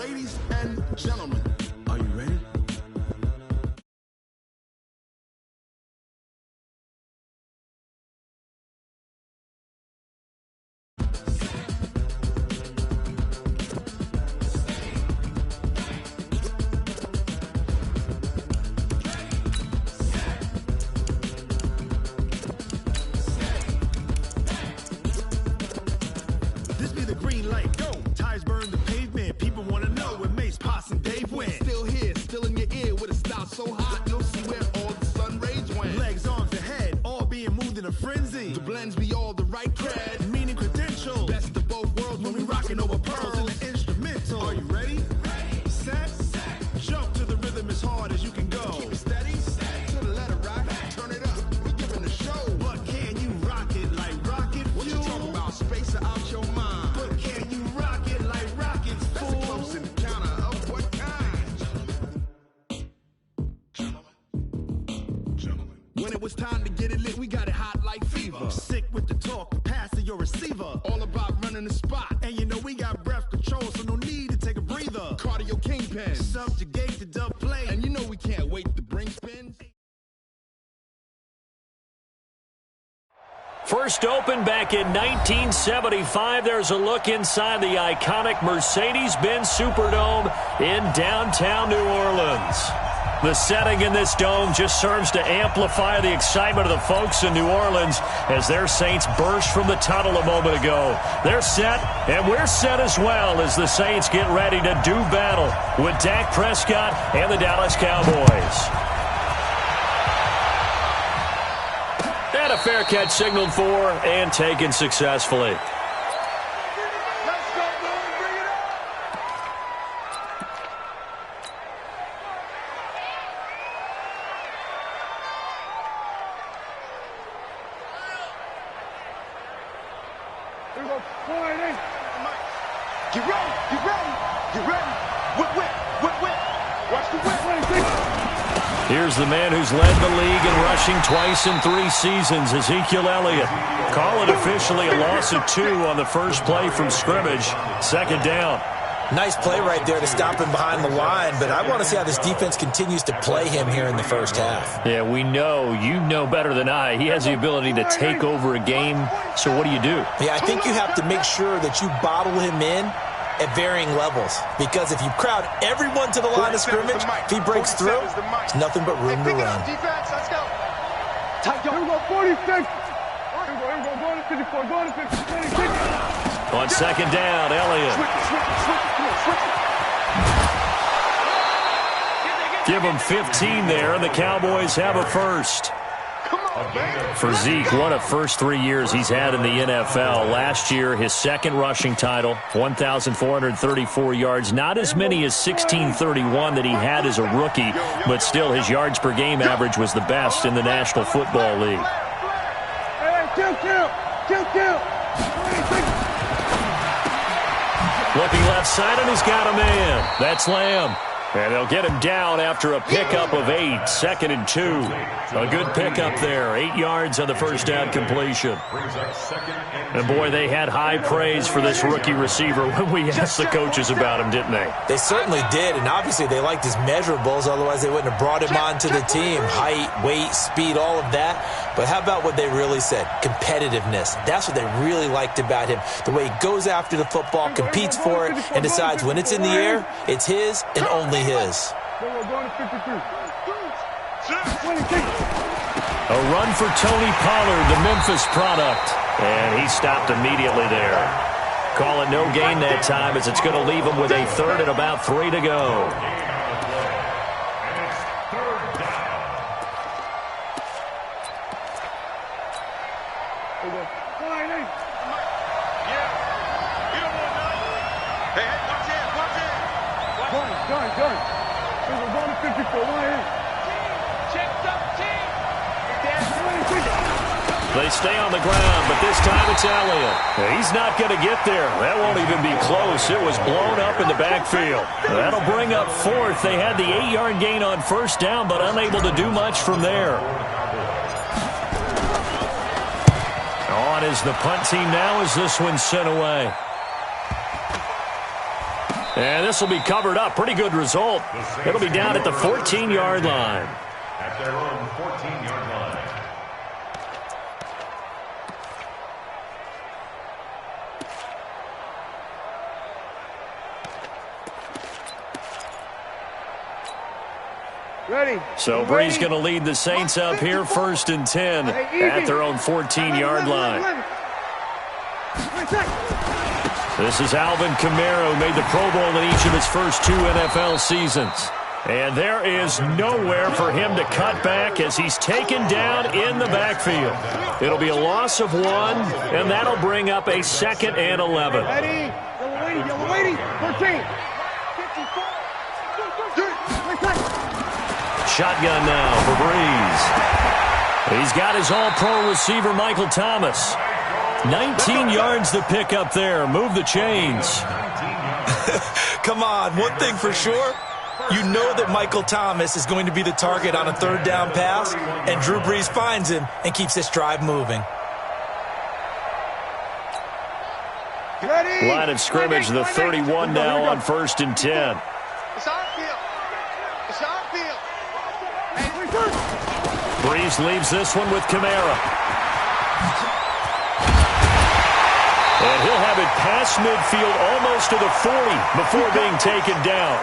Ladies and gentlemen, are you ready? This be the green light, go. Tires burn the pavement. People want to know where Mace, Pops, and Dave went. Still here, still in your ear with a style so hot, you'll see where all the sun rays went. Legs, arms, and head, all being moved in a frenzy. The blends be all the right cred, meaning credentials. Best of both worlds when we rockin' over pearls in the instrumental. Are you ready? Ready. Set. Jump to the rhythm as hard as you can go. Keep it steady. To the letter rock. Turn it up. We giving a show. But can you rock it like rocket fuel? What you talking about? Space out your mind. But can you rock it like rockets, fool? That's a close encounter of what kind? Gentlemen. When it was time to get it lit, we got it hot like fever. Sick with the talk, passing your receiver. All about running the spot. And you know we got breath control, so no need to take a breather. Cardio kingpin. Subjugate the dub play. And you know we can't wait to bring spins. First opened back in 1975. There's a look inside the iconic Mercedes-Benz Superdome in downtown New Orleans. The setting in this dome just serves to amplify the excitement of the folks in New Orleans as their Saints burst from the tunnel a moment ago. They're set, and we're set as well as the Saints get ready to do battle with Dak Prescott and the Dallas Cowboys. And a fair catch signaled for and taken successfully. Get ready, get ready, get ready. Whip. Watch the whip. Here's the man who's led the league in rushing twice in 3 seasons, Ezekiel Elliott. Call it officially a loss of 2 on the first play from scrimmage. Second down. Nice play right there to stop him behind the line, but I want to see how this defense continues to play him here in the first half. Yeah, we know, you know better than I, he has the ability to take over a game. So what do you do? Yeah, I think you have to make sure that you bottle him in at varying levels, because if you crowd everyone to the line of scrimmage, if he breaks through, there's nothing but room to run. Defense, let's go. Here we go, 46. Here we go, going to 54, going to 56. On second down, Elliott. Give him 15 there, and the Cowboys have a first. For Zeke, what a first 3 years he's had in the NFL. Last year, his second rushing title, 1,434 yards. Not as many as 1,631 that he had as a rookie, but still his yards per game average was the best in the National Football League. Kill. Looking left side, and he's got a man. That's Lamb. And they'll get him down after a pickup of 8, 2nd and 2. A good pickup there, 8 yards on the first down completion. And boy, they had high praise for this rookie receiver when we asked the coaches about him, didn't they? They certainly did, and obviously they liked his measurables, otherwise they wouldn't have brought him onto the team. Height, weight, speed, all of that. But how about what they really said? Competitiveness. That's what they really liked about him. The way he goes after the football, competes for it, and decides when it's in the air, it's his and only his. A run for Tony Pollard, the Memphis product. And he stopped immediately there. Call it no gain that time, as it's going to leave him with a third and about 3 to go. They stay on the ground, but this time it's Elliott. He's not going to get there. That won't even be close. It was blown up in the backfield. That'll bring up 4th. They had the 8-yard gain on first down, but unable to do much from there. On is the punt team now as this one's sent away. And this will be covered up. Pretty good result. It'll be down at the 14-yard line. At their own 14-yard line. Ready. So Bree's going to lead the Saints up here, 1st and 10 at their own 14-yard line. This is Alvin Kamara, who made the Pro Bowl in each of his first 2 NFL seasons. And there is nowhere for him to cut back as he's taken down in the backfield. It'll be a loss of 1, and that'll bring up a 2nd and 11. Ready. Yellow lady. 13. Shotgun now for Breeze. He's got his all-pro receiver, Michael Thomas. 19 yards to pick up there. Move the chains. Come on, one thing for sure. You know that Michael Thomas is going to be the target on a 3rd down pass, and Drew Brees finds him and keeps this drive moving. Ready. Line of scrimmage, the 31 now on 1st and 10. It's our field. It's our field. Breeze leaves this one with Kamara. And he'll have it past midfield almost to the 40 before being taken down.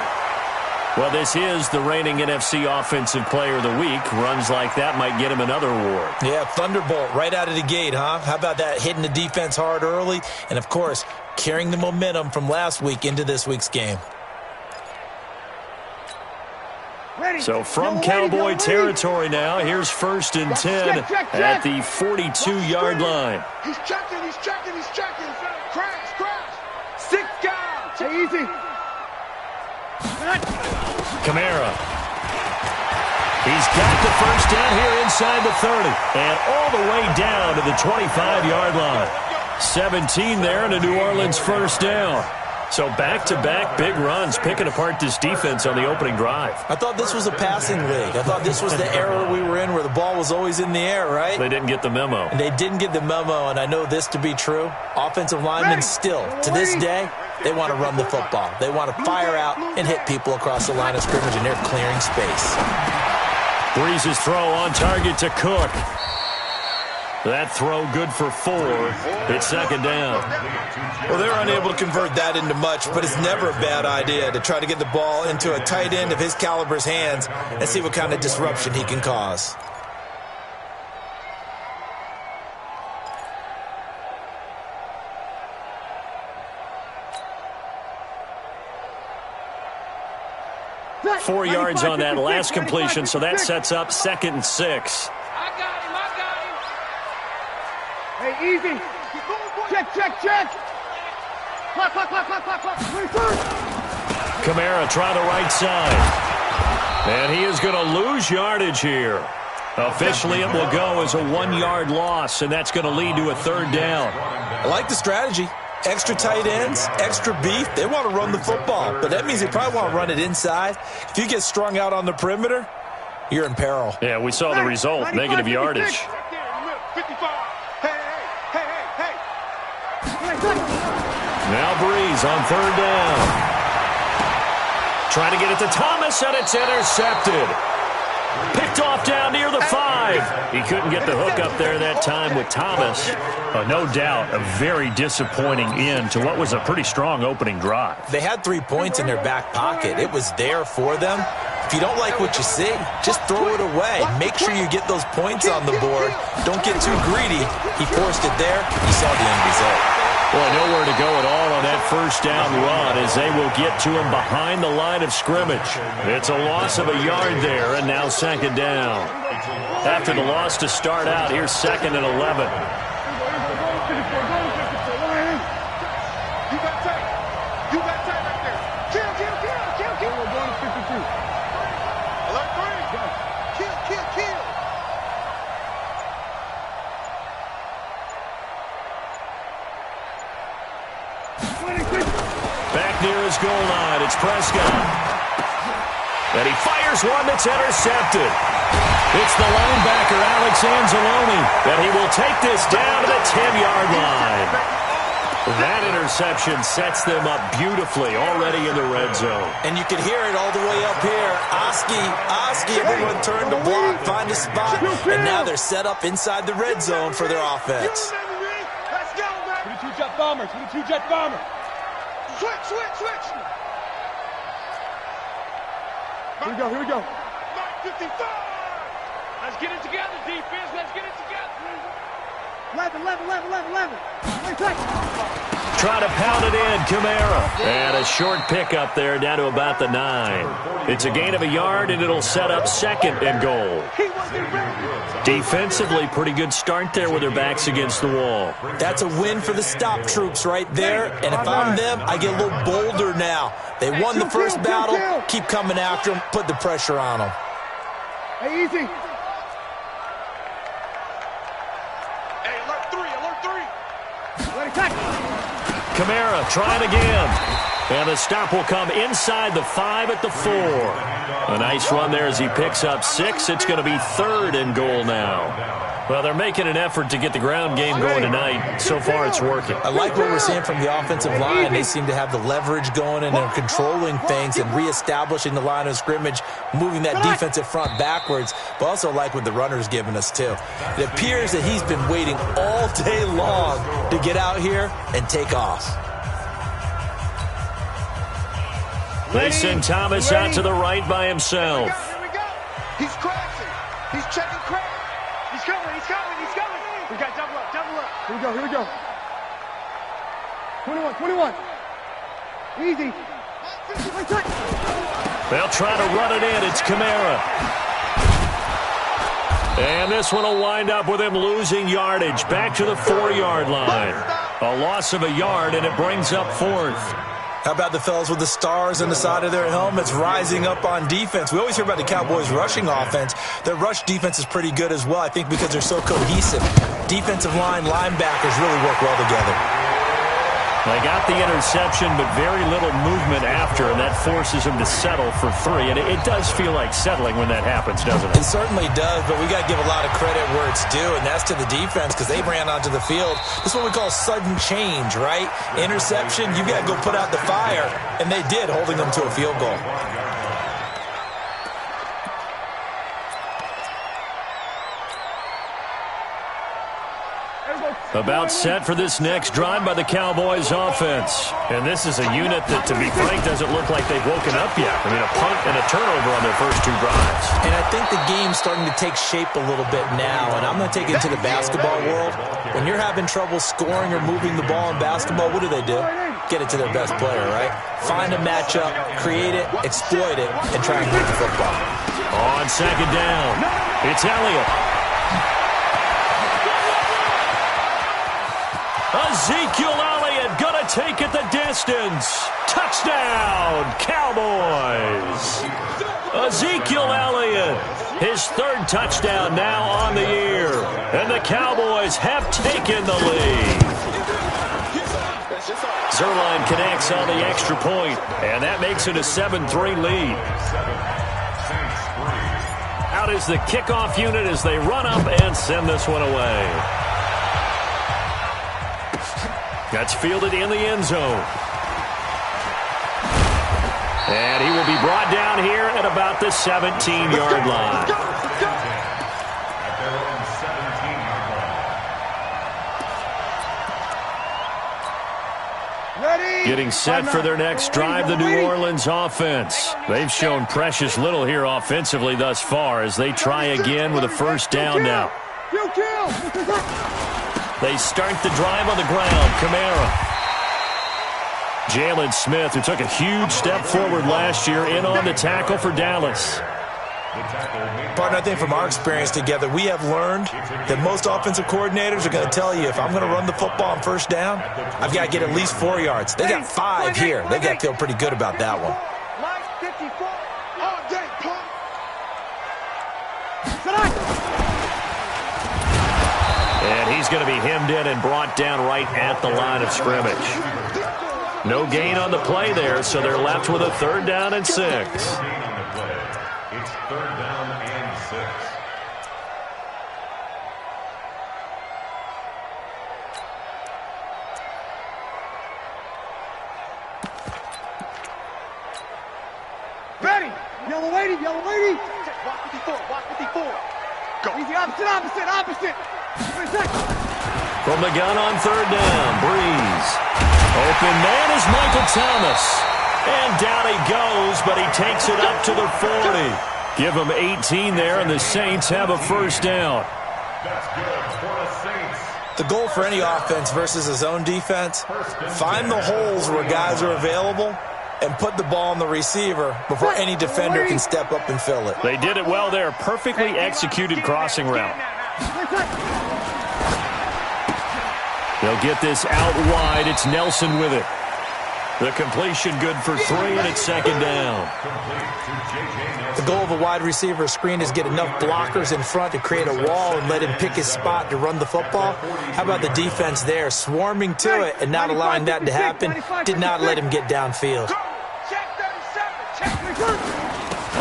Well, this is the reigning NFC Offensive Player of the Week. Runs like that might get him another award. Yeah, thunderbolt right out of the gate, huh? How about that, hitting the defense hard early? And, of course, carrying the momentum from last week into this week's game. So from Cowboy territory now, here's 1st and 10 at the 42-yard line. He's checking. Crash. 6 guys. Hey, easy. Kamara. He's got the 1st down here inside the 30. And all the way down to the 25-yard line. 17 there and a New Orleans 1st down. So back-to-back big runs, picking apart this defense on the opening drive. I thought this was a passing league. I thought this was the era we were in where the ball was always in the air, right? They didn't get the memo. And they didn't get the memo, and I know this to be true. Offensive linemen still, to this day, they want to run the football. They want to fire out and hit people across the line of scrimmage, and they're clearing space. Breeze's throw on target to Cook. That throw good for 4. It's 2nd down. Well, they're unable to convert that into much, but it's never a bad idea to try to get the ball into a tight end of his caliber's hands and see what kind of disruption he can cause. Four yards on that last completion, so that sets up 2nd and 6. I got him. Hey, easy. Check. Clock. Kamara try the right side. And he is going to lose yardage here. Officially, it will go as a 1-yard loss, and that's going to lead to a 3rd down. I like the strategy. Extra tight ends, extra beef. They want to run the football, but that means they probably want to run it inside. If you get strung out on the perimeter, you're in peril. Yeah, we saw the result, negative yardage. Now Breeze on 3rd down. Trying to get it to Thomas, and it's intercepted. Picked off down near the 5. He couldn't get the hook up there that time with Thomas. No doubt a very disappointing end to what was a pretty strong opening drive. They had 3 points in their back pocket. It was there for them. If you don't like what you see, just throw it away. Make sure you get those points on the board. Don't get too greedy. He forced it there. He saw the end result. Boy, nowhere to go at all on that 1st down run as they will get to him behind the line of scrimmage. It's a loss of a yard there, and now 2nd down. After the loss to start out, here's 2nd and 11. Back near his goal line, it's Prescott. And he fires one that's intercepted. It's the linebacker, Alex Anzalone, and he will take this down to the 10-yard line. That interception sets them up beautifully already in the red zone. And you can hear it all the way up here. Oski, everyone turned to block, find a spot, and now they're set up inside the red zone for their offense. Let's go, man. 22 jet bombers. 22 jet bombers. Switch. Here we go. 55. Let's get it together, defense. Let's get it together. 11. Try to pound it in, Kamara. And a short pickup there down to about the 9. It's a gain of a yard, and it'll set up 2nd and goal. Defensively, pretty good start there with their backs against the wall. That's a win for the stop troops right there, and if I'm them, I get a little bolder now. They won the first battle, keep coming after them, put the pressure on them. Hey, easy. Kamara trying again. And the stop will come inside the 5 at the 4. A nice run there as he picks up 6. It's going to be 3rd and goal now. Well, they're making an effort to get the ground game going tonight. So far, it's working. I like what we're seeing from the offensive line. They seem to have the leverage going, and they're controlling things and reestablishing the line of scrimmage, moving that defensive front backwards, but also like what the runner's giving us, too. It appears that he's been waiting all day long to get out here and take off. They send Thomas out to the right by himself. Here we go. He's crashing. He's checking crash. He's coming. We got double up. Here we go. 21. Easy. They'll try to run it in. It's Kamara. And this one will wind up with him losing yardage back to the 4-yard line. A loss of a yard, and it brings up 4th. How about the fellas with the stars on the side of their helmets rising up on defense? We always hear about the Cowboys' rushing offense. Their rush defense is pretty good as well, I think, because they're so cohesive. Defensive line, linebackers really work well together. They got the interception, but very little movement after, and that forces them to settle for 3. And it does feel like settling when that happens, doesn't it? It certainly does, but we got to give a lot of credit where it's due, and that's to the defense because they ran onto the field. This is what we call sudden change, right? Interception, you got to go put out the fire, and they did, holding them to a field goal. About set for this next drive by the Cowboys offense. And this is a unit that, to be frank, doesn't look like they've woken up yet. I mean, a punt and a turnover on their first 2 drives. And I think the game's starting to take shape a little bit now, and I'm going to take it to the basketball world. When you're having trouble scoring or moving the ball in basketball, what do? Get it to their best player, right? Find a matchup, create it, exploit it, and try and move the football. On 2nd down, it's Elliott. Ezekiel Elliott gonna take it the distance. Touchdown, Cowboys. Ezekiel Elliott, his 3rd touchdown now on the year. And the Cowboys have taken the lead. Zerline connects on the extra point, and that makes it a 7-3 lead. Out is the kickoff unit as they run up and send this one away. That's fielded in the end zone. And he will be brought down here at about the 17-yard line. Getting set for their next drive, the New Orleans offense. They've shown precious little here offensively thus far as they try again with a 1st down now. They start the drive on the ground. Kamara. Jalen Smith, who took a huge step forward last year, in on the tackle for Dallas. Partner, I think from our experience together, we have learned that most offensive coordinators are going to tell you, if I'm going to run the football on 1st down, I've got to get at least 4 yards. They got 5 here. They've got to feel pretty good about that one. And he's going to be hemmed in and brought down right at the line of scrimmage. No gain on the play there, so they're left with a 3rd down and 6. It's 3rd down and 6. Ready. Yellow lady. Walk 54. Go. Easy, opposite. From the gun on third down, Breeze. Open man is Michael Thomas. And down he goes, but he takes it up to the 40. Give him 18 there, and the Saints have a first down. That's good for the Saints. The goal for any offense versus a zone defense, find the holes where guys are available and put the ball on the receiver before any defender can step up and fill it. They did it well there. Perfectly executed crossing route. They'll get this out wide. It's Nelson with it. The completion good for 3, and it's second down. The goal of a wide receiver screen is get enough blockers in front to create a wall and let him pick his spot to run the football. How about the defense there, swarming to it and not allowing that to happen? Did not let him get downfield.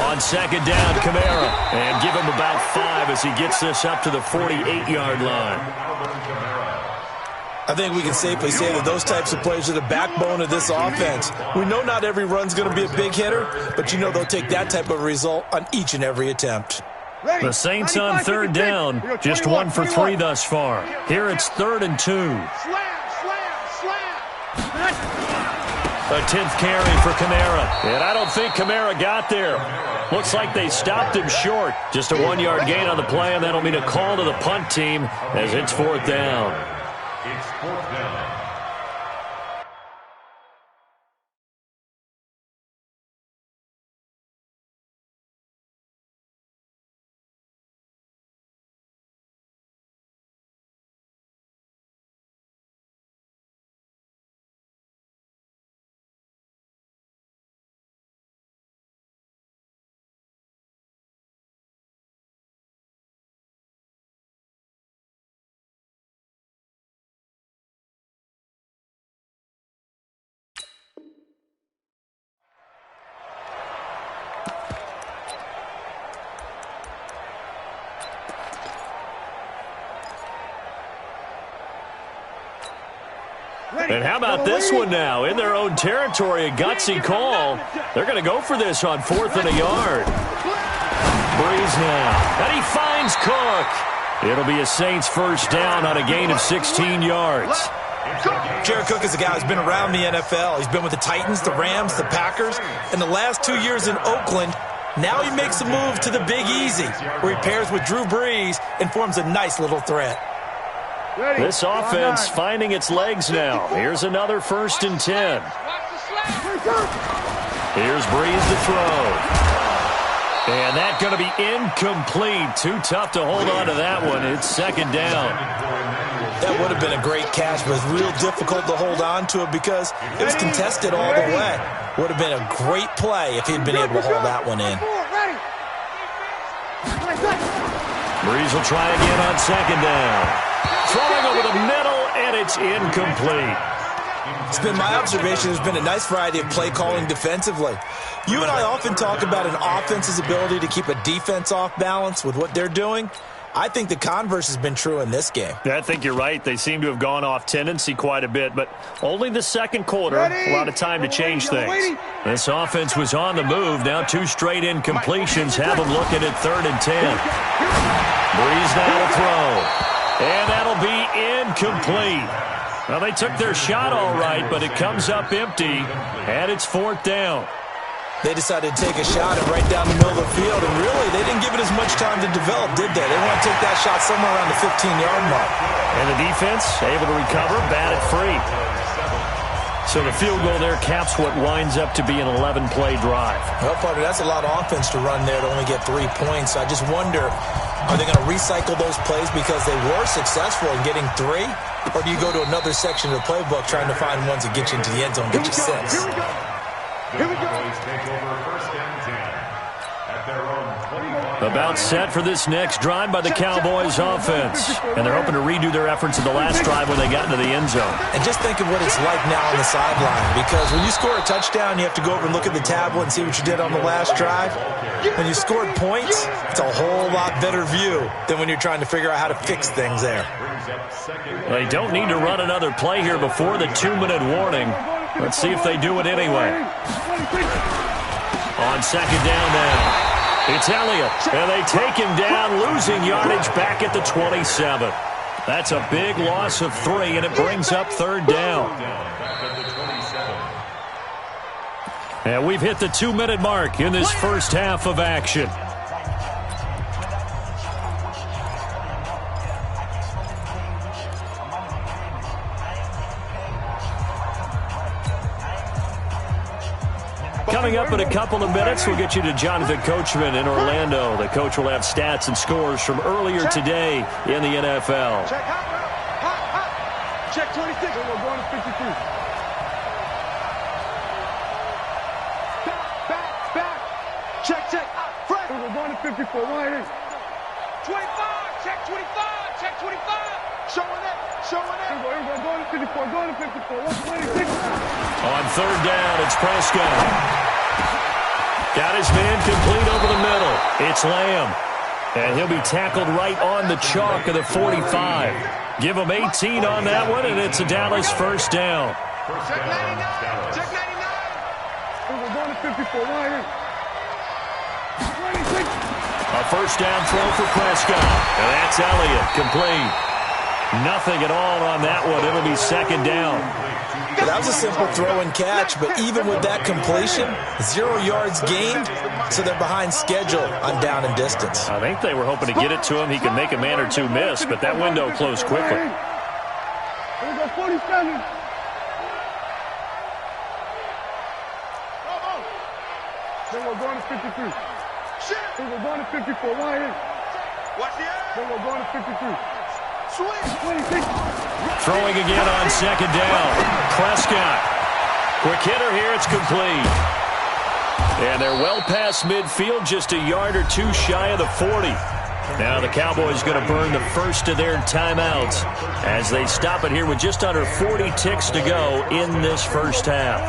On second down, Kamara. And give him about 5 as he gets this up to the 48-yard line. I think we can safely say that those types of plays are the backbone of this offense. We know not every run's going to be a big hitter, but you know they'll take that type of result on each and every attempt. The Saints on third down, just 1 for 3 thus far. Here it's 3rd and 2. A 10th carry for Kamara. And I don't think Kamara got there. Looks like they stopped him short. Just a 1-yard gain on the play, and that'll mean a call to the punt team as it's 4th down. It's 4th down. And how about this one now? In their own territory, a gutsy call. They're going to go for this on 4th and a yard. Breeze now. And he finds Cook. It'll be a Saints first down on a gain of 16 yards. Jared Cook is a guy who's been around the NFL. He's been with the Titans, the Rams, the Packers, and the last 2 years in Oakland. Now he makes a move to the Big Easy, where he pairs with Drew Brees and forms a nice little threat. This offense finding its legs now. Here's another 1st and 10. Here's Breeze to throw. And that's going to be incomplete. Too tough to hold on to that one. It's 2nd down. That would have been a great catch, but it's real difficult to hold on to it because it was contested all the way. Would have been a great play if he'd been able to hold that one in. Breeze will try again on 2nd down. Throwing over the middle, and it's incomplete. It's been my observation there's been a nice variety of play calling defensively. You and I often talk about an offense's ability to keep a defense off balance with what they're doing. I think the converse has been true in this game. Yeah, I think you're right. They seem to have gone off tendency quite a bit, but only the 2nd quarter, a lot of time to change things. This offense was on the move. Now 2 straight incompletions have them looking at 3rd and 10. Breeze now to throw. And that'll be incomplete. Well, they took their shot all right, but it comes up empty, and it's 4th down. They decided to take a shot and right down the middle of the field, and really, they didn't give it as much time to develop, did they? They want to take that shot somewhere around the 15-yard mark. And the defense able to recover, bat it free. So the field goal there caps what winds up to be an 11-play drive. Well, partner, that's a lot of offense to run there to only get 3 points. I just wonder, are they going to recycle those plays because they were successful in getting 3? Or do you go to another section of the playbook trying to find ones that get you into the end zone, get you 6? Here we go. Take over 1st and 10 at their own 25. About set for this next drive by the Cowboys offense. And they're hoping to redo their efforts in the last drive when they got into the end zone. And just think of what it's like now on the sideline. Because when you score a touchdown, you have to go over and look at the tablet and see what you did on the last drive. When you scored points, it's a whole lot better view than when you're trying to figure out how to fix things there. They don't need to run another play here before the 2-minute warning. Let's see if they do it anyway. On second down now, it's Elliott, and they take him down, losing yardage back at the 27. That's a big loss of 3, and it brings up third down. And we've hit the 2-minute mark in this first half of action. Coming up in a couple of minutes, we'll get you to Jonathan Coachman in Orlando. The coach will have stats and scores from earlier today in the NFL. Check hot. Check 26. We're going to 52. Back. Check. Frank. We're going to 54. 1 25. Check 25. Check 25. Showing it. We're going to 54. Going to 54. 126. On third down, it's Prescott. Got his man complete over the middle. It's Lamb. And he'll be tackled right on the chalk of the 45. Give him 18 on that one, and it's a Dallas first down. Check 99. Check 99. We're going to 54. 26. A first down throw for Prescott. And that's Elliott, complete. Nothing at all on that one. It'll be second down. That was a simple throw and catch, but even with that completion, 0 yards gained, so they're behind schedule on down and distance. I think they were hoping to get it to him. He could make a man or two miss, but that window closed quickly. Here we go, 47. Then we're going to 53. Then we're going to 54. Right here. Watch the air. Then we're going to 53. Throwing again on second down. Prescott. Quick hitter here. It's complete. And they're well past midfield, just a yard or two shy of the 40. Now the Cowboys going to burn the first of their timeouts as they stop it here with just under 40 ticks to go in this first half.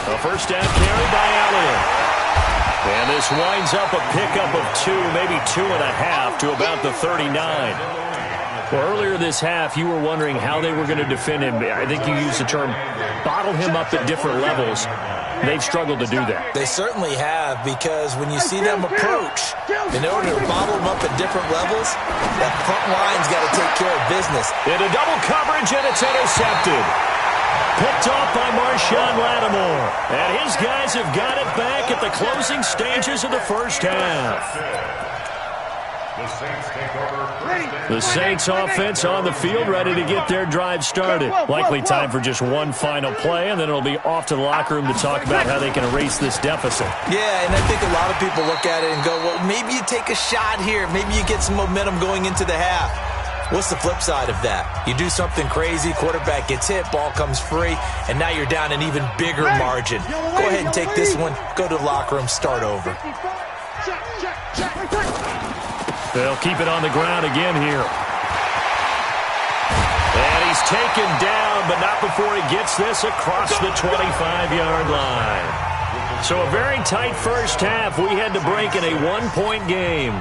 A first down carry by Elliott. And this winds up a pickup of 2, maybe 2.5 to about the 39. Well, earlier this half, you were wondering how they were going to defend him. I think you used the term bottle him up at different levels. They've struggled to do that. They certainly have, because when you see them approach, in order to bottle them up at different levels, that front line's got to take care of business. Into double coverage, and it's intercepted. Picked off by Marshawn Lattimore. And his guys have got it back at the closing stages of the first half. The Saints offense on the field, ready to get their drive started. Likely time for just one final play, and then it'll be off to the locker room to talk about how they can erase this deficit. Yeah, and I think a lot of people look at it and go, well, maybe you take a shot here. Maybe you get some momentum going into the half. What's the flip side of that? You do something crazy, quarterback gets hit, ball comes free, and now you're down an even bigger margin. Go ahead and take this one, go to the locker room, start over. They'll keep it on the ground again here. And he's taken down, but not before he gets this across the 25-yard line. So a very tight first half. We had to break in a one-point game.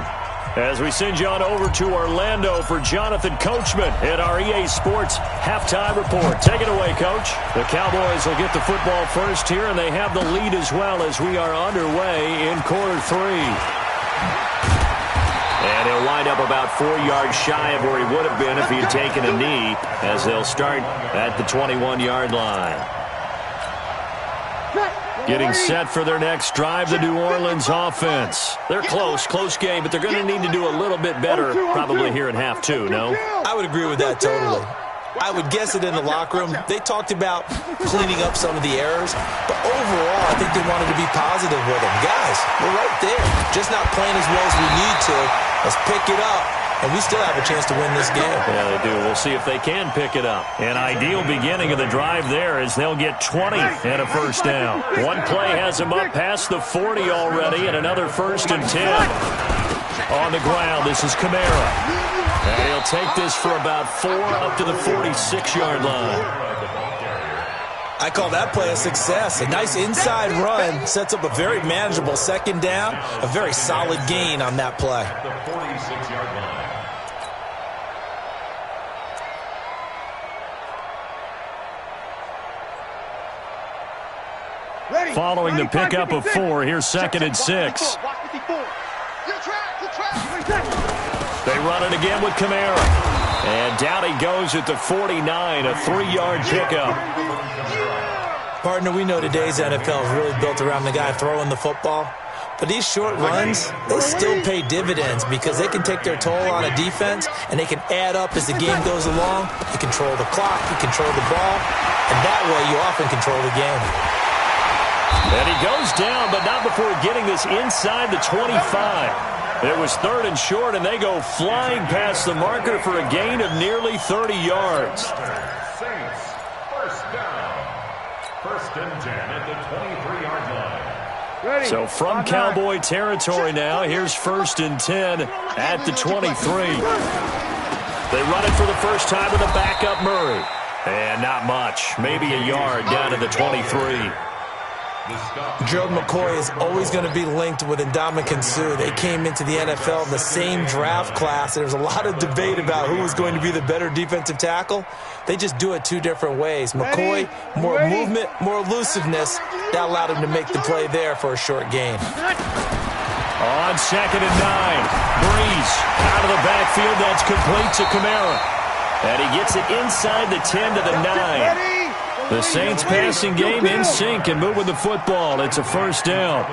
As we send you on over to Orlando for Jonathan Coachman at our EA Sports Halftime Report. Take it away, Coach. The Cowboys will get the football first here, and they have the lead as well as we are underway in quarter 3. And he'll wind up about 4 yards shy of where he would have been if he had taken a knee, as they'll start at the 21-yard line. Getting set for their next drive, the New Orleans offense. They're close game, but they're going to need to do a little bit better probably here in half 2, no? I would agree with that totally. I would guess it in the locker room. They talked about cleaning up some of the errors, but overall, I think they wanted to be positive with them. Guys, we're right there. Just not playing as well as we need to. Let's pick it up, and we still have a chance to win this game. Yeah, they do. We'll see if they can pick it up. An ideal beginning of the drive there as they'll get 20 and a first down. One play has them up past the 40 already, and another 1st and 10. On the ground, this is Kamara. And he'll take this for about 4 up to the 46-yard line. I call that play a success. A nice inside run sets up a very manageable second down. A very solid gain on that play. The 46-yard line. Following the pickup of 4, here's 2nd and 6. They run it again with Kamara. And down he goes at the 49, a 3-yard pickup. Partner, we know today's NFL is really built around the guy throwing the football. But these short runs, they still pay dividends because they can take their toll on a defense and they can add up as the game goes along. You control the clock, you control the ball, and that way you often control the game. And he goes down, but not before getting this inside the 25. It was 3rd and short, and they go flying past the marker for a gain of nearly 30 yards. Saints, first down. 1st and 10 at the 23-yard line. So from Cowboy territory now, here's 1st and 10 at the 23. They run it for the first time with a backup Murray. And not much, maybe a yard down to the 23. Gerald McCoy is always going to be linked with Ndamukong Suh. They came into the NFL in the same draft class. There's a lot of debate about who was going to be the better defensive tackle. They just do it 2 different ways. McCoy, more movement, more elusiveness. That allowed him to make the play there for a short gain. On 2nd and 9, Breeze out of the backfield. That's complete to Kamara. And he gets it inside the 10 to the 9. The Saints passing game in sync and moving the football. It's a 1st down.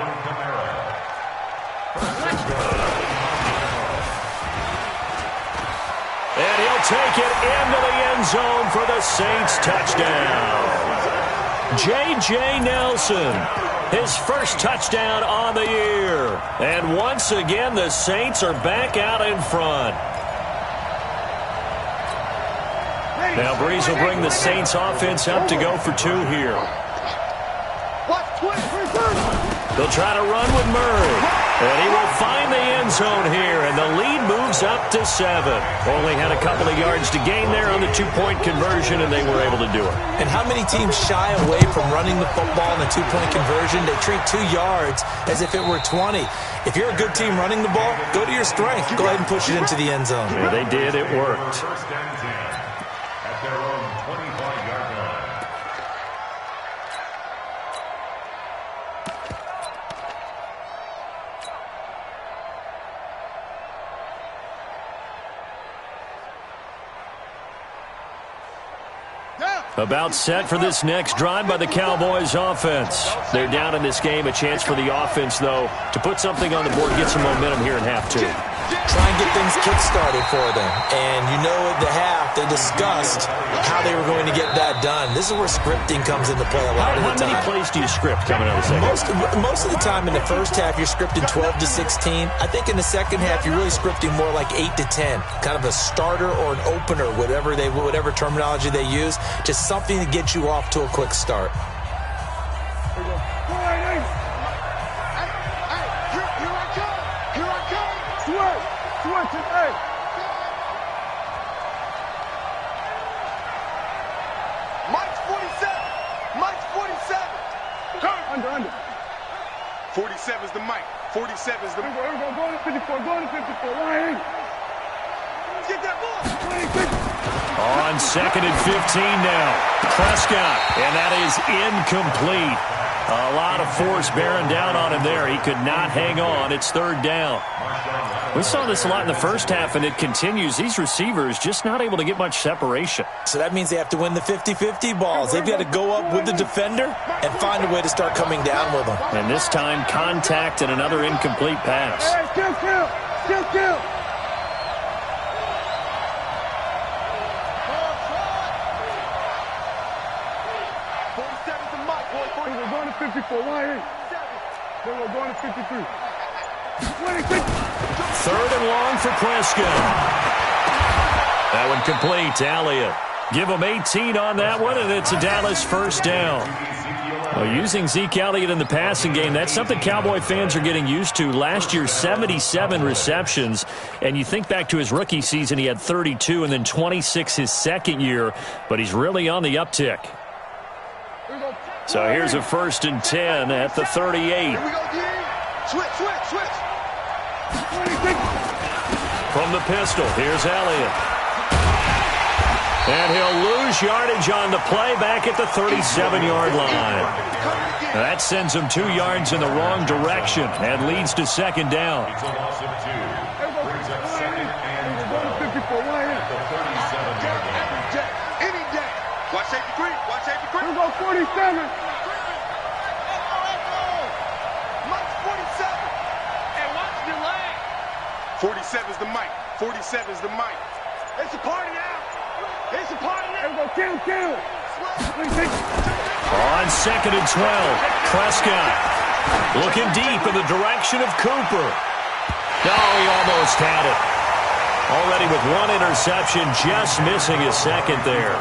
And he'll take it into the end zone for the Saints touchdown. J.J. Nelson, his first touchdown on the year. And once again, the Saints are back out in front. Now Breeze will bring the Saints offense up to go for 2 here. They'll try to run with Murray. And he will find the end zone here, and the lead moves up to 7. Only had a couple of yards to gain there on the 2-point conversion, and they were able to do it. And how many teams shy away from running the football in the 2-point conversion? They treat 2 yards as if it were 20. If you're a good team running the ball, go to your strength. Go ahead and push it into the end zone. Yeah, they did. It worked. 1st and 10 at their own 25-yard line. About set for this next drive by the Cowboys offense. They're down in this game. A chance for the offense, though, to put something on the board, get some momentum here in half 2. Try and get things kick-started for them. And you know at the half, they discussed how they were going to get that done. This is where scripting comes into play a lot of the time. How many plays do you script coming out of the second? Most of the time in the first half, you're scripting 12 to 16. I think in the second half, you're really scripting more like 8 to 10. Kind of a starter or an opener, whatever terminology they use. Just something to get you off to a quick start. Mike's 47. Mike's 47. Under. 47's the Mike. 47's the... Go to 54. Go to 54. Right. Get that ball. On 2nd and 15 now. Prescott, and that is incomplete. A lot of force bearing down on him there. He could not hang on. It's 3rd down. We saw this a lot in the first half, and it continues. These receivers just not able to get much separation. So that means they have to win the 50-50 balls. They've got to go up with the defender and find a way to start coming down with them. And this time, contact and another incomplete pass. Still. 47's the Mike, boy. We're going to 54. Why? We're going to 53. 3rd and long for Prescott. That one complete to Elliott. Give him 18 on that one, and it's a Dallas 1st down. Well, using Zeke Elliott in the passing game, that's something Cowboy fans are getting used to. Last year, 77 receptions, and you think back to his rookie season, he had 32 and then 26 his second year, but he's really on the uptick. So here's a 1st and 10 at the 38. Switch. From the pistol, here's Elliott. And he'll lose yardage on the play back at the 37-yard line. That sends him 2 yards in the wrong direction and leads to second down. It's a loss of 2. Brings up second and 12. 54, wide in. The 37-yard line. Every day, any day. Watch safety green, watch safety green. Here we go, 47. Mike's 47. Hey, watch the leg. 47 is the mic. 47 is the mic. It's a party now. It's a party now. Here we go, kill. On second and 12, Prescott looking deep in the direction of Cooper. Oh, he almost had it. Already with 1 interception, just missing his second there.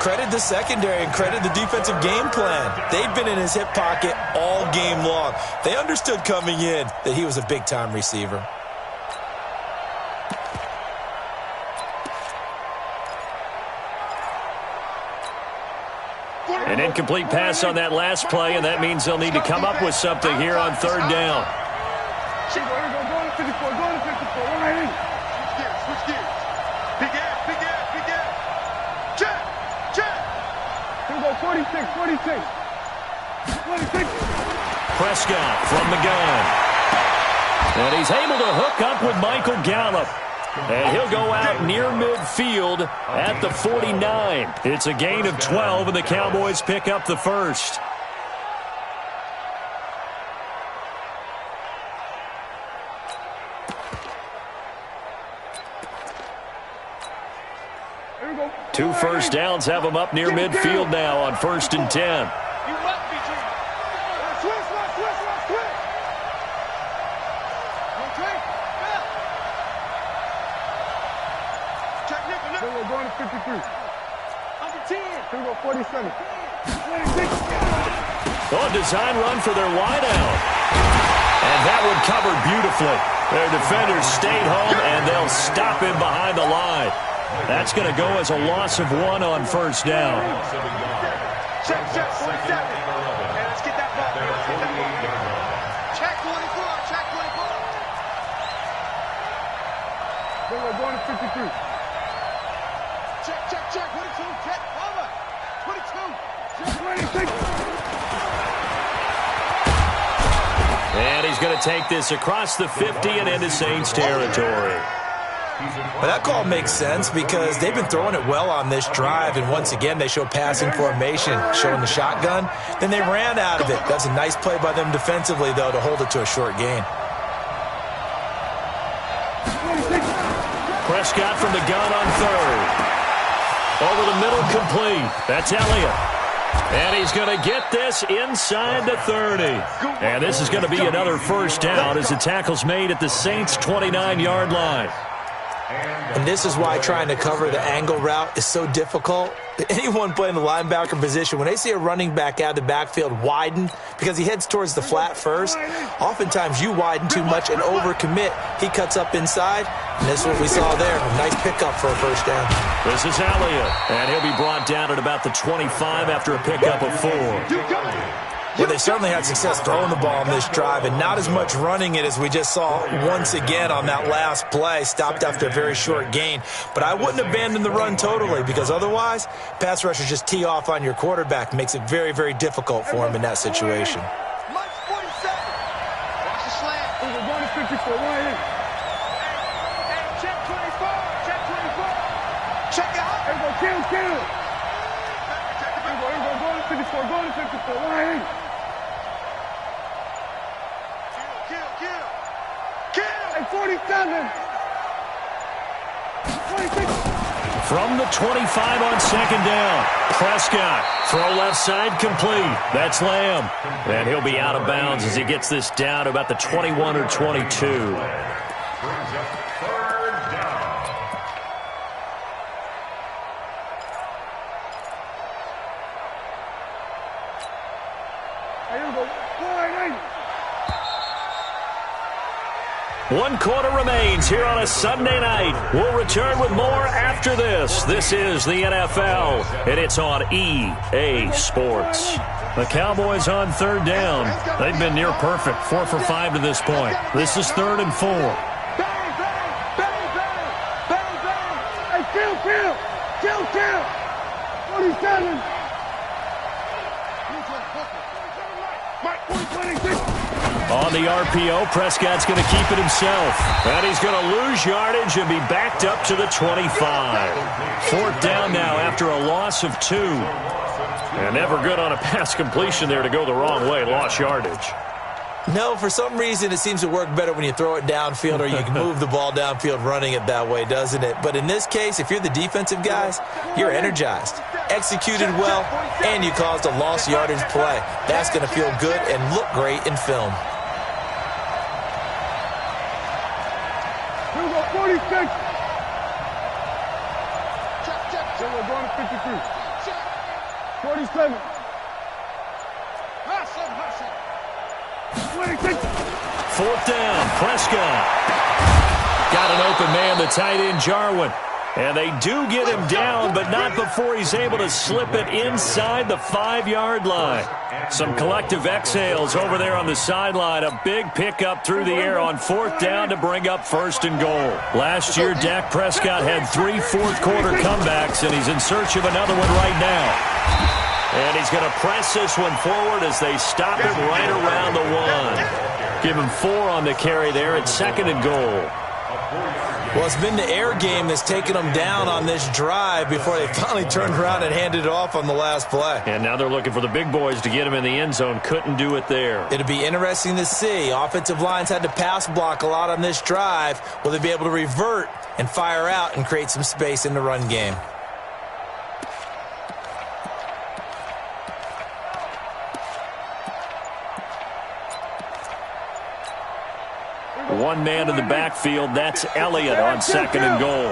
Credit the secondary and credit the defensive game plan. They've been in his hip pocket all game long. They understood coming in that he was a big-time receiver. An incomplete pass on that last play, and that means they'll need to come up with something here on third down. Go to 54, wide in. Switch gears. Big air. Check. Here we go, 46. Prescott from the gun. And he's able to hook up with Michael Gallup. And he'll go out near midfield at the 49. It's a gain of 12, and the Cowboys pick up the first. Here we go. 2 first downs have them up near midfield now on 1st and 10. You must be dreaming. Switch. Check nickel. Here we go, going to 53. Under 10. Here we go, 47. 26. Oh, design run for their wideout. And that one covered beautifully. Their defenders stayed home, and they'll stop him behind the line. That's going to go as a loss of 1 on first down. Check, 47. Hey, let's get that ball. Check 24. Here we go, going to 53. Check. 22. Check. Over. 22. Check 26. And he's going to take this across the 50 and into Saints territory. But that call makes sense because they've been throwing it well on this drive, and once again they show passing formation, showing the shotgun. Then they ran out of it. That's a nice play by them defensively, though, to hold it to a short gain. Prescott from the gun on third. Over the middle, complete. That's Elliott. And he's going to get this inside the 30. And this is going to be another first down as the tackle's made at the Saints' 29-yard line. And this is why trying to cover the angle route is so difficult. Anyone playing the linebacker position, when they see a running back out of the backfield widen because he heads towards the flat first, oftentimes you widen too much and overcommit. He cuts up inside, and this is what we saw there. A nice pickup for a first down. This is Elliott, and he'll be brought down at about the 25 after a pickup of 4. Well, they certainly had success throwing the ball on this drive, and not as much running it as we just saw once again on that last play. Stopped after a very short gain. But I wouldn't abandon the run totally, because otherwise, pass rushers just tee off on your quarterback. Makes it very, very difficult for him in that situation. Mike's 47. Watch the slant. We're going to 54. Wide in. Hey, check 24. Check it out. Here we go, kill. Here we go, going to 54. Wide in. Kill. 47. 26. From the 25 on second down, Prescott, throw left side, complete. That's Lamb. And he'll be out of bounds as he gets this down to about the 21 or 22. Brings up third down. Here we go. Wide in. 1 quarter remains here on a Sunday night. We'll return with more after this. This is the NFL, and it's on EA Sports. The Cowboys on third down. They've been near perfect, 4 for 5 to this point. This is 3rd and 4. Bang. Hey, kill. 47. On the RPO, Prescott's going to keep it himself. And he's going to lose yardage and be backed up to the 25. Fourth down now after a loss of 2. And never good on a pass completion there to go the wrong way. Lost yardage. No, for some reason it seems to work better when you throw it downfield or you can move the ball downfield running it that way, doesn't it? But in this case, if you're the defensive guys, you're energized, executed well, and you caused a lost yardage play. That's going to feel good and look great in film. 46. So we're going to 53. 47. 26. Fourth down, Prescott. Got an open man, the tight end, Jarwin. And they do get him down, but not before he's able to slip it inside the 5-yard line. Some collective exhales over there on the sideline. A big pickup through the air on fourth down to bring up first and goal. Last year, Dak Prescott had 3 fourth-quarter comebacks, and he's in search of another one right now. And he's going to press this one forward as they stop it right around the 1. Give him 4 on the carry there at second and goal. Well, it's been the air game that's taken them down on this drive before they finally turned around and handed it off on the last play. And now they're looking for the big boys to get him in the end zone. Couldn't do it there. It'll be interesting to see. Offensive lines had to pass block a lot on this drive. Will they be able to revert and fire out and create some space in the run game? One man in the backfield. That's Elliott on second and goal.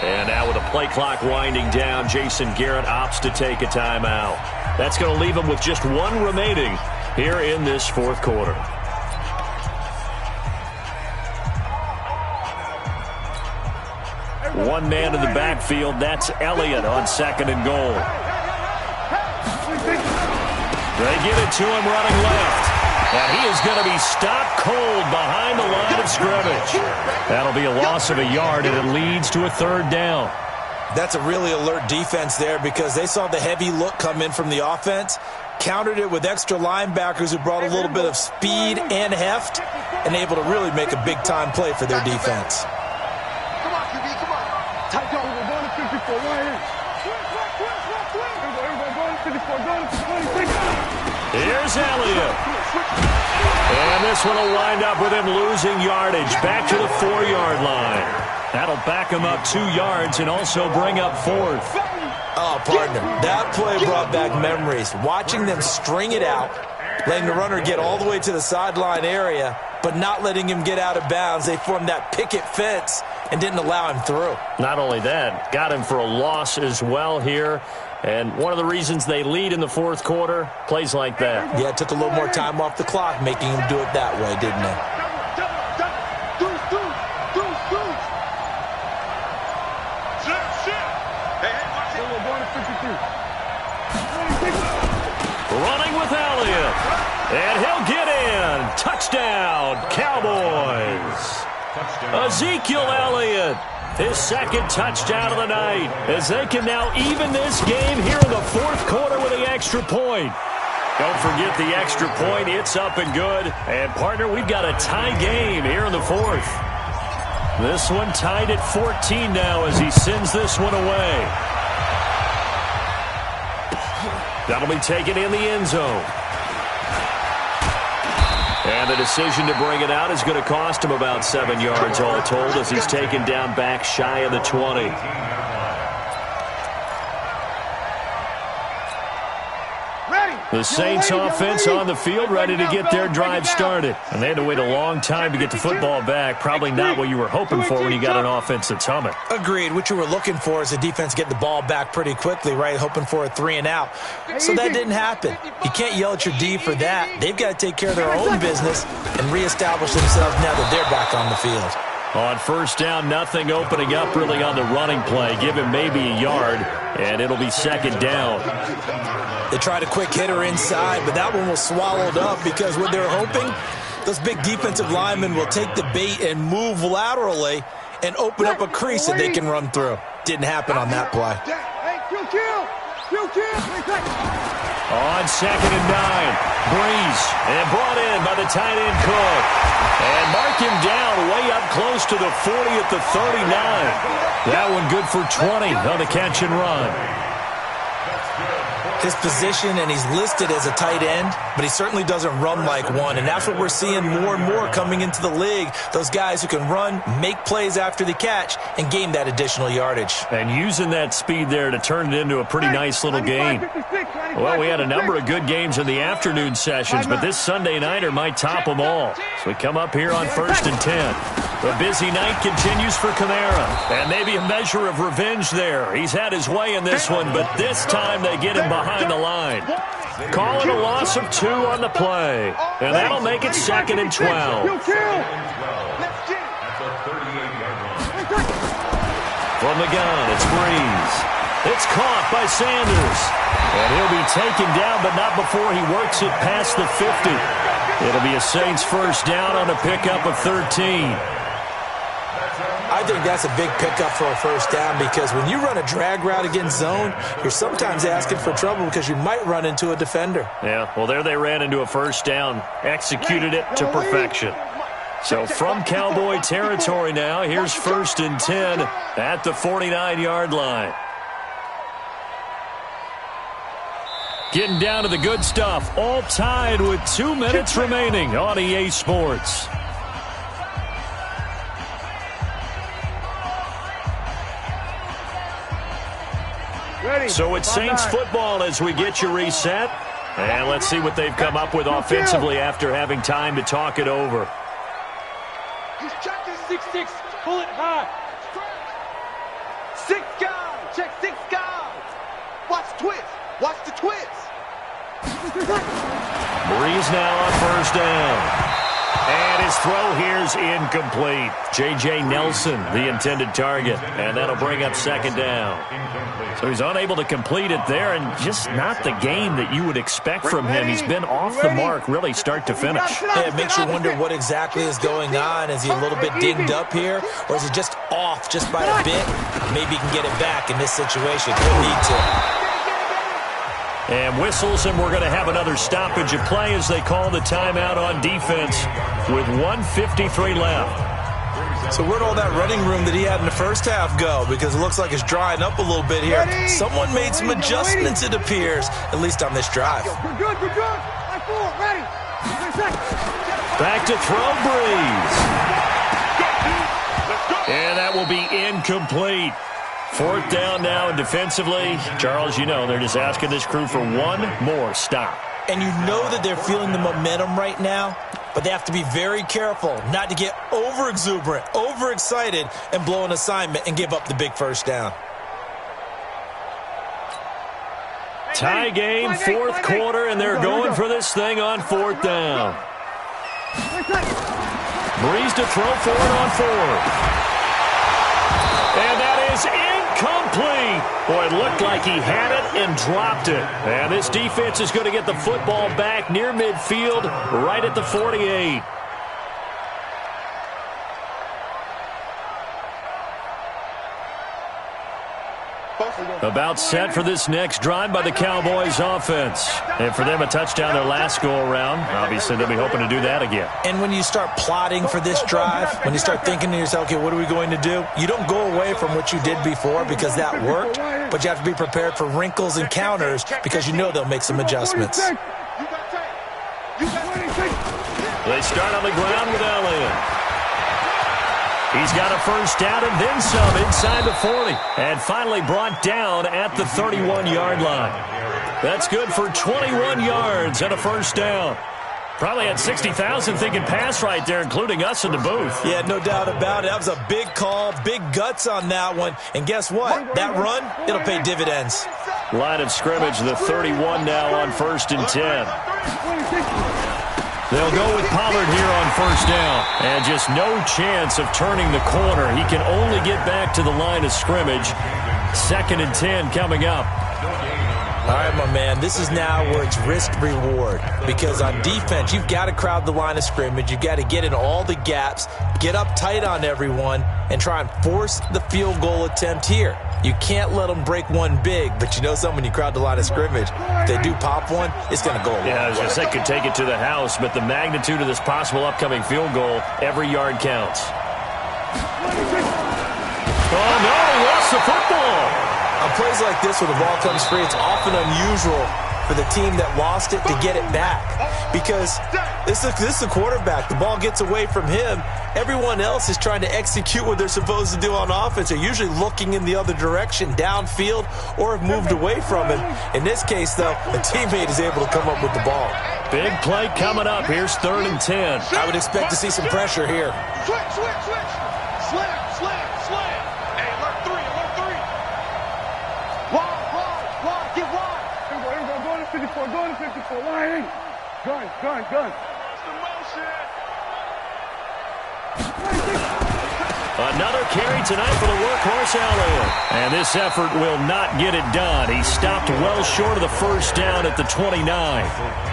And now with the play clock winding down, Jason Garrett opts to take a timeout. That's going to leave him with just 1 remaining here in this fourth quarter. One man in the backfield. That's Elliott on second and goal. They get it to him running left. And he is going to be stopped cold behind the line of scrimmage. That'll be a loss of a yard, and it leads to a third down. That's a really alert defense there because they saw the heavy look come in from the offense, countered it with extra linebackers who brought a little bit of speed and heft, and able to really make a big-time play for their defense. Come on, QB, come on. Tight zone, we're going to 54, right here. We're going to 54, going to 26. Here's Elliott. And this one will wind up with him losing yardage back to the 4-yard line. That'll back him up 2 yards and also bring up fourth. Oh, partner, that play brought back memories. Watching them string it out, letting the runner get all the way to the sideline area, but not letting him get out of bounds. They formed that picket fence and didn't allow him through. Not only that, got him for a loss as well here. And one of the reasons they lead in the fourth quarter, plays like that. Yeah, it took a little more time off the clock, making him do it that way, didn't it? Running with Elliott. And he'll get in. Touchdown, Cowboys. Ezekiel Elliott. His second touchdown of the night as they can now even this game here in the fourth quarter with the extra point. Don't forget the extra point. It's up and good. And, partner, we've got a tie game here in the fourth. This one tied at 14 now as he sends this one away. That'll be taken in the end zone. And the decision to bring it out is going to cost him about 7 yards all told as he's taken down back shy of the 20. The Saints offense on the field ready to get their drive started. And they had to wait a long time to get the football back. Probably not what you were hoping for when you got an offense that's humming. Agreed. What you were looking for is the defense get the ball back pretty quickly, right? Hoping for a 3 and out. So that didn't happen. You can't yell at your D for that. They've got to take care of their own business and reestablish themselves now that they're back on the field. On first down, nothing opening up really on the running play. Give him maybe a yard, and it'll be second down. They tried a quick hitter inside, but that one was swallowed up because what they're hoping, those big defensive linemen will take the bait and move laterally and open up a crease that they can run through. Didn't happen on that play. On 2nd and 9, Breeze, and brought in by the tight end Cook. And mark him down way up close to the 40 at the 39. That one good for 20 on the catch and run. His position, and he's listed as a tight end, but he certainly doesn't run like one, and that's what we're seeing more and more coming into the league. Those guys who can run, make plays after the catch, and gain that additional yardage. And using that speed there to turn it into a pretty nice little game. Well, we had a number of good games in the afternoon sessions, but this Sunday nighter might top them all. So we come up here on 1st and 10. The busy night continues for Kamara, and maybe a measure of revenge there. He's had his way in this one, but this time they get him behind the line. Calling a loss of 2 on the play, and that'll make it 2nd and 12. From the gun, it's Breeze. It's caught by Sanders, and he'll be taken down, but not before he works it past the 50. It'll be a Saints first down on a pickup of 13. I think that's a big pickup for a first down because when you run a drag route against zone, you're sometimes asking for trouble because you might run into a defender. Yeah, well, there they ran into a first down, executed it to perfection. So from Cowboy territory now, here's 1st and 10 at the 49-yard line. Getting down to the good stuff, all tied with 2 minutes remaining on EA Sports. So it's Saints football as we get you reset. And let's see what they've come up with offensively after having time to talk it over. He's checking 6-6. Pull it high. 6 guys. Check 6 guys. Watch twist. Watch the twist. Breeze now on 1st down. And his throw here's incomplete. J.J. Nelson, the intended target. And that'll bring up 2nd down. So he's unable to complete it there, and just not the game that you would expect from him. He's been off the mark really start to finish. Yeah, it makes you wonder what exactly is going on. Is he a little bit dinged up here, or is he just off just by a bit? Maybe he can get it back in this situation. He'll need to. And whistles, and we're going to have another stoppage of play as they call the timeout on defense with 1:53 left. So where'd all that running room that he had in the first half go? Because it looks like it's drying up a little bit here. Someone made some adjustments, it appears, at least on this drive. We're good. Line 4, ready. Back to throw, Breeze. And that will be incomplete. 4th down now, and defensively, Charles, you know, they're just asking this crew for one more stop. And you know that they're feeling the momentum right now, but they have to be very careful not to get over-exuberant, over-excited, and blow an assignment and give up the big first down. Tie game, 4th quarter, and they're going for this thing on 4th down. Breeze to throw for it on 4th. And that is incomplete. Boy, it looked like he had it and dropped it. And this defense is going to get the football back near midfield, right at the 48. About set for this next drive by the Cowboys offense. And for them, a touchdown their last go-around. Obviously, they'll be hoping to do that again. And when you start plotting for this drive, when you start thinking to yourself, okay, what are we going to do? You don't go away from what you did before because that worked, but you have to be prepared for wrinkles and counters because you know they'll make some adjustments. They start on the ground with Elliott. He's got a first down and then some inside the 40. And finally brought down at the 31-yard line. That's good for 21 yards and a first down. Probably had 60,000 thinking pass right there, including us in the booth. Yeah, no doubt about it. That was a big call, big guts on that one. And guess what? That run, it'll pay dividends. Line of scrimmage, the 31 now on 1st and 10. They'll go with Pollard here on first down. And just no chance of turning the corner. He can only get back to the line of scrimmage. 2nd and 10 coming up. All right, my man, this is now where it's risk-reward. Because on defense, you've got to crowd the line of scrimmage. You've got to get in all the gaps, get up tight on everyone, and try and force the field goal attempt here. You can't let them break one big, but you know something, when you crowd the line of scrimmage, if they do pop one, it's going to go a long way. Yeah, I was going to say, could take it to the house, but the magnitude of this possible upcoming field goal, every yard counts. Oh, no, he lost the football. On plays like this where the ball comes free, it's often unusual for the team that lost it to get it back, because this is the quarterback. The ball gets away from him. Everyone else is trying to execute what they're supposed to do on offense. They're usually looking in the other direction, downfield, or have moved away from him. In this case, though, a teammate is able to come up with the ball. Big play coming up. Here's 3rd and 10. I would expect to see some pressure here. Switch. Slam. Hey, alert 3. Wide, get wide. Here we go, go to 54, go to 54, wide in. Gun. Another carry tonight for the workhorse Elliott. And this effort will not get it done. He stopped well short of the first down at the 29.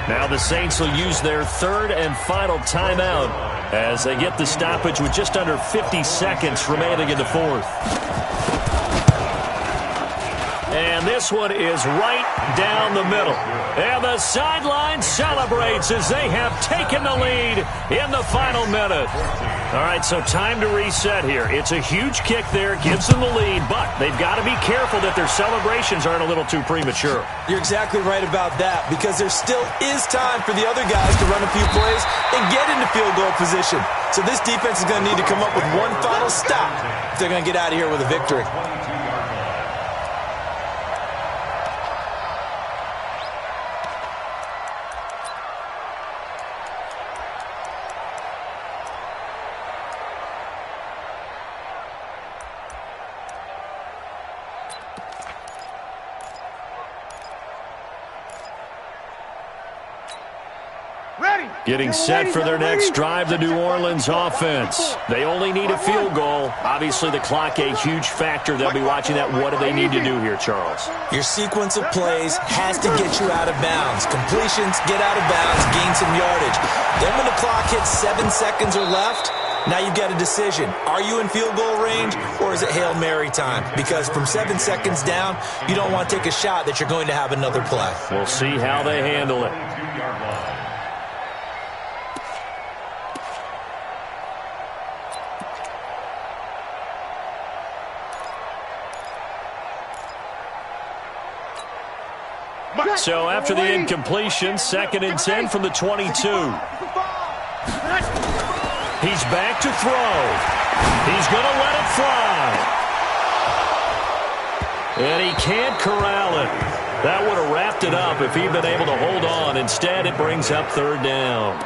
Now the Saints will use their 3rd and final timeout as they get the stoppage with just under 50 seconds remaining in the 4th. And this one is right down the middle. And the sideline celebrates as they have taken the lead in the final minute. All right, so time to reset here. It's a huge kick there, gives them the lead, but they've got to be careful that their celebrations aren't a little too premature. You're exactly right about that, because there still is time for the other guys to run a few plays and get into field goal position. So this defense is going to need to come up with one final stop if they're going to get out of here with a victory. Getting set for their next drive, the New Orleans offense. They only need a field goal. Obviously, the clock a huge factor. They'll be watching that. What do they need to do here, Charles? Your sequence of plays has to get you out of bounds. Completions, get out of bounds, gain some yardage. Then when the clock hits 7 seconds or left, now you've got a decision. Are you in field goal range, or is it Hail Mary time? Because from 7 seconds down, you don't want to take a shot that you're going to have another play. We'll see how they handle it. So after the incompletion, 2nd and 10 from the 22. He's back to throw. He's going to let it fly. And he can't corral it. That would have wrapped it up if he'd been able to hold on. Instead, it brings up 3rd down.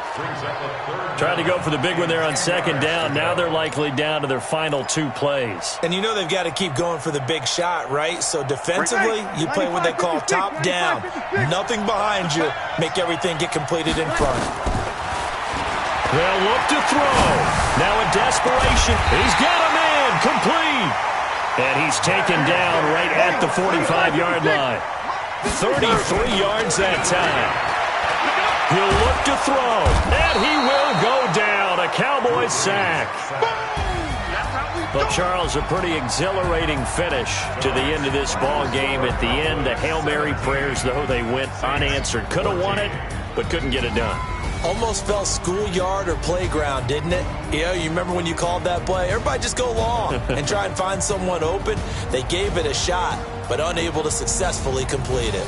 Tried to go for the big one there on 2nd down. Now they're likely down to their final 2 plays. And you know they've got to keep going for the big shot, right? So defensively, you play what they call top down. Nothing behind you. Make everything get completed in front. They'll look to throw. Now in desperation, he's got a man complete. And he's taken down right at the 45-yard line. 33 yards that time. He'll look to throw, and he will go down. A Cowboys sack. Well, Charles, a pretty exhilarating finish to the end of this ball game. At the end, the Hail Mary prayers, though, they went unanswered. Could have won it, but couldn't get it done. Almost felt schoolyard or playground, didn't it? Yeah, you remember when you called that play? Everybody just go long and try and find someone open. They gave it a shot, but unable to successfully complete it.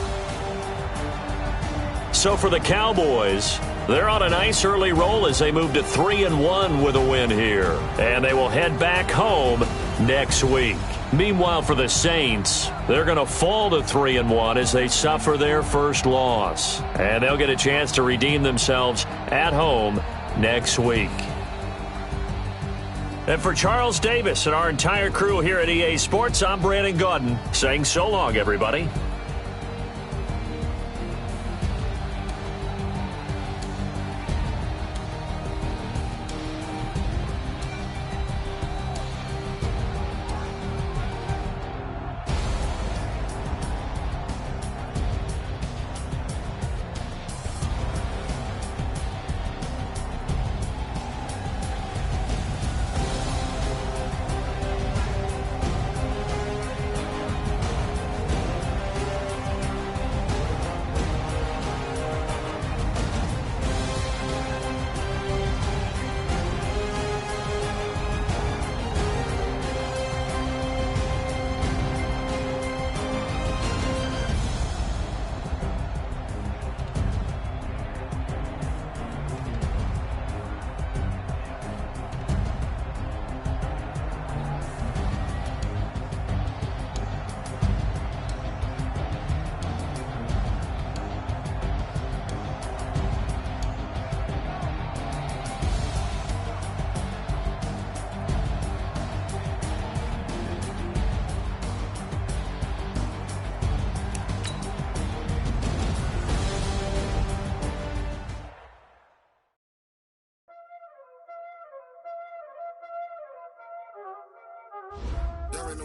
So for the Cowboys, they're on a nice early roll as they move to 3-1 with a win here. And they will head back home next week. Meanwhile, for the Saints, they're going to fall to 3-1 as they suffer their first loss. And they'll get a chance to redeem themselves at home next week. And for Charles Davis and our entire crew here at EA Sports, I'm Brandon Gaudin saying so long, everybody.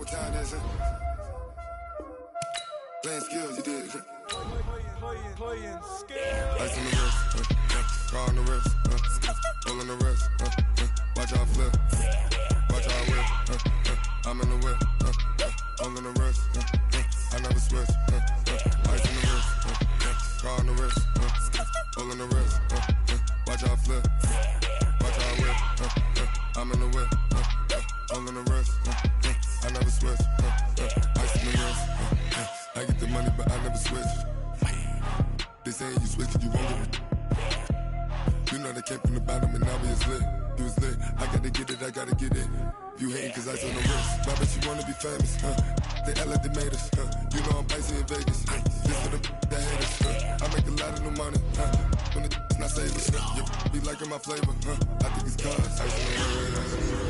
what time it is, huh? Playing skills, you did. Playing skills. Ice on the wrist, car on the wrist, roll on the wrist, watch out flip, watch out whip, I'm in the whip, all on the wrist, I never switch, ice on the wrist, car on the wrist, roll on the wrist, watch out flip, watch out whip, I'm in the whip, all on the wrist, I never switch, ice on the wrist, I get the money but I never switch. They saying you switch it, you won't get it. You know they came from the bottom and now we is lit. You was lit, I gotta get it, I gotta get it. You hating cause ice on the wrist. I bet you wanna be famous, They act like they made us, You know I'm icy in Vegas, This for the that hate us, I make a lot of new money, When the not saving, You be liking my flavor, I think it's cause ice on the wrist.